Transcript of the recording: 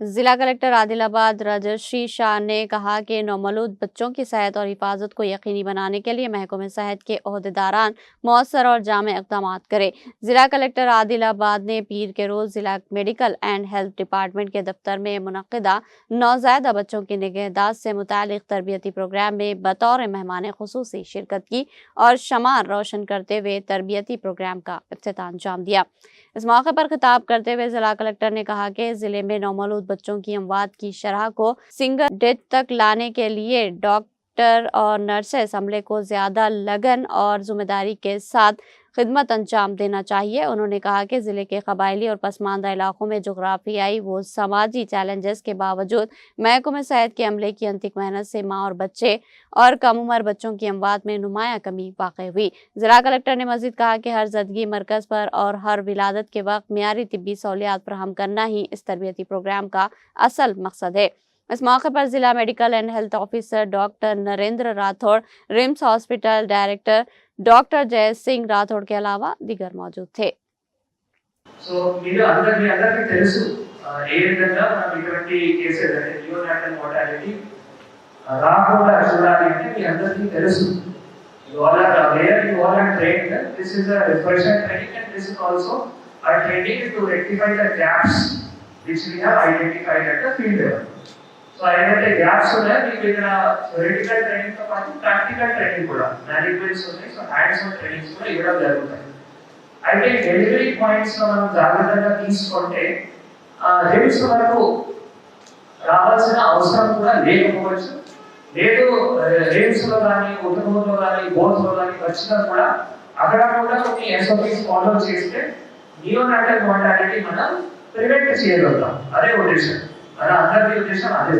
जिला कलेक्टर आदिलाबाद राजश्री शाह ने कहा कि नौमौलूद बच्चों की सेहत और हिफाजत को यकीनी बनाने के लिए महकमे सेहत के ओहदेदारान मौसर और जामे इक़दाम करें। जिला कलेक्टर आदिलाबाद ने पीर के रोज जिला मेडिकल एंड हेल्थ डिपार्टमेंट के दफ्तर में मुनक्किदा नौज़ायदा बच्चों की निगहदाश्त से मुतालिक तरबियती प्रोग्राम में बतौर मेहमान खुसूसी शिरकत की और शमार रोशन करते हुए तरबियती प्रोग्राम का इफ्तिताह अंजाम दिया। इस मौके पर खिताब करते हुए जिला कलेक्टर ने कहा कि जिले में नौमौलूद बच्चों की अमवात की शरह को सिंगल डेथ तक लाने के लिए डॉक्टर और नर्सेस अमले को ज्यादा लगन और जिम्मेदारी के साथ खिदमत अंजाम देना चाहिए। उन्होंने कहा कि जिले के कबायली और पसमानदा इलाकों में जोग्राफियाई व समाजी चैलेंजेस के बावजूद महकमे सेहत के अमले की अंतिक मेहनत से माँ और बच्चे और कम उम्र बच्चों की अमवात में नुमाया कमी वाक़ई हुई। जिला कलेक्टर ने मजीद कहा कि हर जदगी मरकज पर और हर विलादत के वक्त मियारी तिब्बी सहूलियात फराहम करना ही इस तरबियती प्रोग्राम का असल मकसद है। इस मौके पर जिला medical and health officer doctor Narendra Rathore, RIMS hospital director doctor जय सिंह राठौड़ के अलावा दीगर मौजूद थे। ఏ విధంగా మనం ఇటువంటి కేసెస్ అంటే నియోనాటల్ మోర్టాలిటీ రాకుండా చూడాలి అంటే మీ అందరికీ తెలుసు. You all are aware, you all are trained. This is a refresher training and this is also a training to rectify the gaps which we have identified at the field level. So ఏదైతే gaps ఉన్నాయో మీకు ఇక్కడ theoretical training తో పాటు practical training కూడా managements ఉన్నాయి. So hands on trainings కూడా ఇవ్వడం జరుగుతాయి. అయితే డెలివరీ పాయింట్స్ లో మనం జాగ్రత్తగా తీసుకుంటే రిమ్స్ వరకు రావాల్సిన అవసరం కూడా లేకపోవచ్చు. లేదు రిమ్స్ లో కానీ ఉత్తమూరులో కానీ బోర్డ్స్ లో కానీ వచ్చినా కూడా అక్కడ కూడా కొన్ని ఎస్ఓపీస్ ఫాలో చేస్తే నియోనాటల్ మోర్టాలిటీ మనం ప్రివెంట్ చేయగలుగుతాం. అదే ఉద్దేశం, మన అందరి ఉద్దేశం అదే.